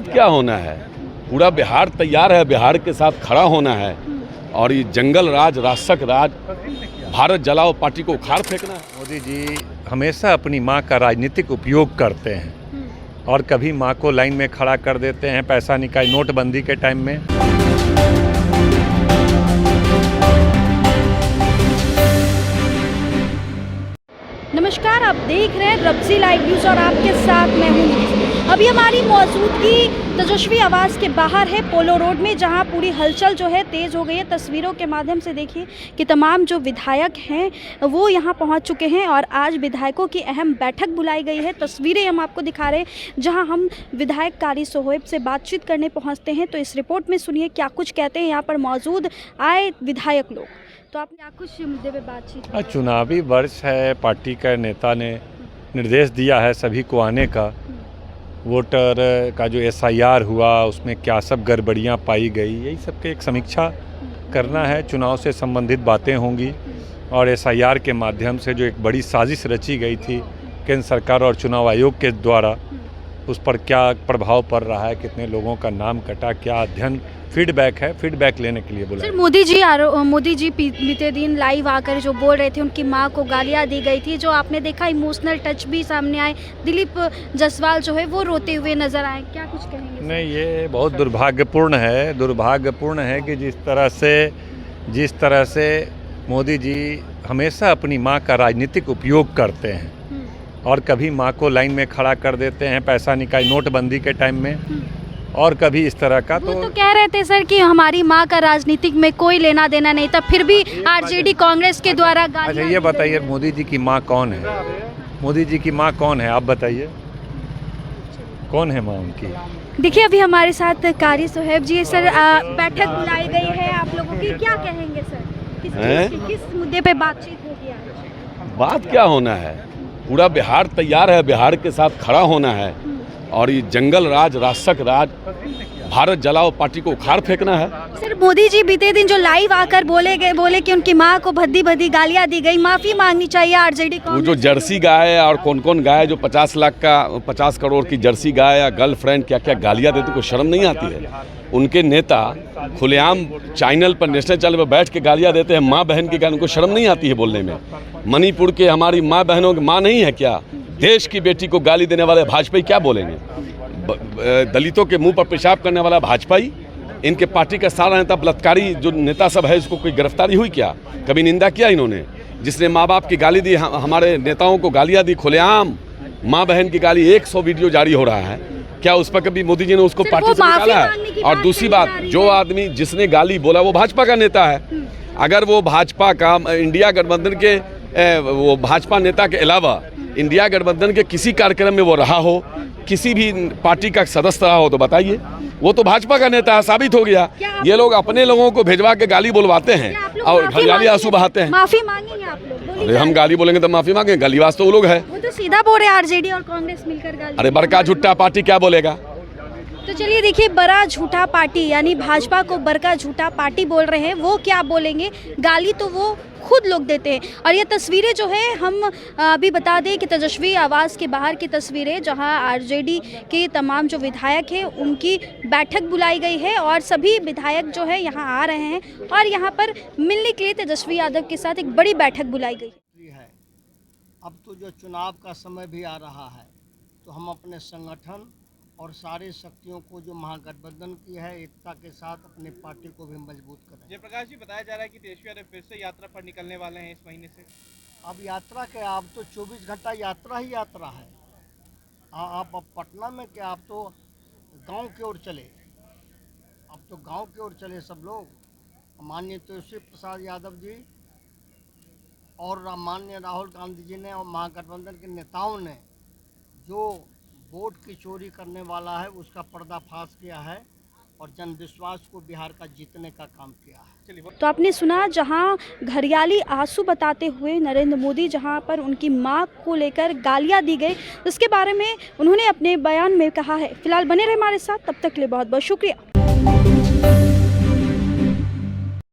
बात क्या होना है, पूरा बिहार तैयार है, बिहार के साथ खड़ा होना है और ये जंगल राज, राक्षस राज, भारत जलाओ पार्टी को उखाड़ फेंकना है। मोदी जी हमेशा अपनी माँ का राजनीतिक उपयोग करते हैं और कभी माँ को लाइन में खड़ा कर देते हैं पैसा निकाय नोटबंदी के टाइम में। नमस्कार, आप देख रहे हैं रब्जी लाइव न्यूज़ और आपके साथ मैं हूँ। अभी हमारी मौजूदगी तेजस्वी आवास के बाहर है, पोलो रोड में, जहां पूरी हलचल जो है तेज़ हो गई है। तस्वीरों के माध्यम से देखिए कि तमाम जो विधायक हैं वो यहां पहुंच चुके हैं और आज विधायकों की अहम बैठक बुलाई गई है। तस्वीरें हम आपको दिखा रहे हैं जहां हम विधायक कारी सोहेब से बातचीत करने पहुँचते हैं। तो इस रिपोर्ट में सुनिए क्या कुछ कहते हैं यहाँ पर मौजूद आए विधायक लोग। तो आपने क्या कुछ मुद्दे पे बातचीत? चुनावी वर्ष है, पार्टी का नेता ने निर्देश दिया है सभी को आने का। वोटर का जो SIR हुआ उसमें क्या सब गड़बड़ियाँ पाई गई, यही सब की एक समीक्षा करना है। चुनाव से संबंधित बातें होंगी और SIR के माध्यम से जो एक बड़ी साजिश रची गई थी केंद्र सरकार और चुनाव आयोग के द्वारा, उस पर क्या प्रभाव पड़ रहा है, कितने लोगों का नाम कटा, क्या अध्ययन फीडबैक है, फीडबैक लेने के लिए बोला। सर, मोदी जी बीते दिन लाइव आकर जो बोल रहे थे, उनकी मां को गालियां दी गई थी, जो आपने देखा इमोशनल टच भी सामने आए। दिलीप जायसवाल जो है वो रोते हुए नजर आए, क्या कुछ कहेंगे? नहीं, ये बहुत दुर्भाग्यपूर्ण है कि जिस तरह से मोदी जी हमेशा अपनी माँ का राजनीतिक उपयोग करते हैं और कभी माँ को लाइन में खड़ा कर देते हैं पैसा निकाय नोटबंदी के टाइम में, और कभी इस तरह का। तो कह रहे थे सर कि हमारी माँ का राजनीतिक में कोई लेना देना नहीं था, फिर भी RJD कांग्रेस के द्वारा गालियां। अच्छा, ये बताइए मोदी जी की माँ कौन है? मोदी जी की माँ कौन है, आप बताइए, कौन है माँ उनकी? देखिए, अभी हमारे साथ कारी सोहेब जी। सर, बैठक बुलाई गई है आप लोगों की, क्या कहेंगे सर? किस मुद्दे पे बातचीत होगी आज? बात क्या होना है, पूरा बिहार तैयार है, बिहार के साथ खड़ा होना है और ये जंगल राज, राक्षस राज, भारत जलाओ पार्टी को उखाड़ फेंकना है। सर, मोदी जी बीते दिन जो लाइव आकर बोले कि उनकी मां को भद्दी गालियां दी गई, माफी मांगनी चाहिए RJD को। वो जो जर्सी गाय और कौन गाय जो 50 करोड़ की जर्सी गाय या गर्लफ्रेंड क्या क्या गालियां देते, कोई शर्म नहीं आती है? उनके नेता खुलेआम चैनल पर, नेशनल चैनल पर बैठ के गालियां देते हैं, माँ बहन की गाली, उनको शर्म नहीं आती है बोलने में? मणिपुर के हमारी माँ बहनों की माँ नहीं है क्या? देश की बेटी को गाली देने वाले भाजपाई क्या बोलेंगे? दलितों के मुंह पर पेशाब करने वाला भाजपाई, इनके पार्टी का सारा नेता बलात्कारी जो नेता सब है, इसको कोई गिरफ्तारी हुई क्या? कभी निंदा किया इन्होंने? जिसने माँ बाप की गाली दी, हमारे नेताओं को गालियां दी खुलेआम, माँ बहन की गाली, 100 वीडियो जारी हो रहा है, क्या उस पर कभी मोदी जी ने उसको पार्टी से निकाला है? और दूसरी बात, जो आदमी जिसने गाली बोला वो भाजपा का नेता है। अगर वो भाजपा का, इंडिया गठबंधन के वो भाजपा नेता के अलावा इंडिया गठबंधन के किसी कार्यक्रम में वो रहा हो, किसी भी पार्टी का सदस्य रहा हो, तो बताइए, वो तो भाजपा का नेता है, साबित हो गया। ये लोग अपने लोगों को भेजवा के गाली बोलवाते हैं और हरियाली आंसू बहाते हैं। माफी मांगेंगे आप लोग? अरे हम गाली बोलेंगे तो माफी मांगेंगे? गालीबाज तो वो लोग है। वो तो सीधा बोल रहे RJD और कांग्रेस मिलकर गाली। अरे बड़का झुट्टा पार्टी क्या बोलेगा? तो चलिए देखिए, बड़ा झूठा पार्टी यानी भाजपा को बड़का झूठा पार्टी बोल रहे हैं, वो क्या बोलेंगे? गाली तो वो खुद लोग देते हैं। और ये तस्वीरें जो है, हम अभी बता दें कि तेजस्वी आवास के बाहर की तस्वीरें, जहां RJD के तमाम जो विधायक हैं उनकी बैठक बुलाई गई है और सभी विधायक जो है यहाँ आ रहे हैं और यहाँ पर मिलने के लिए तेजस्वी यादव के साथ एक बड़ी बैठक बुलाई गई है। अब तो जो चुनाव का समय भी आ रहा है, तो हम अपने संगठन और सारी शक्तियों को जो महागठबंधन की है, एकता के साथ अपनी पार्टी को भी मजबूत करें। जयप्रकाश जी, बताया जा रहा है कि तेजस्वी यादव फिर से यात्रा पर निकलने वाले हैं इस महीने से। अब यात्रा के, अब तो 24 घंटा यात्रा ही यात्रा है। आप अब पटना में क्या, आप तो गांव की ओर चले, अब तो गांव की ओर चले सब लोग। माननीय तेजस्वी प्रसाद यादव जी और माननीय राहुल गांधी जी ने और महागठबंधन के नेताओं ने जो वोट की चोरी करने वाला है उसका पर्दाफाश किया है और जन विश्वास को बिहार का जीतने का काम किया है। तो आपने सुना, जहां घरियाली आंसू बताते हुए नरेंद्र मोदी जहां पर उनकी मां को लेकर गालियां दी गई, उसके बारे में उन्होंने अपने बयान में कहा है। फिलहाल बने रहे हमारे साथ, तब तक के लिए बहुत बहुत शुक्रिया।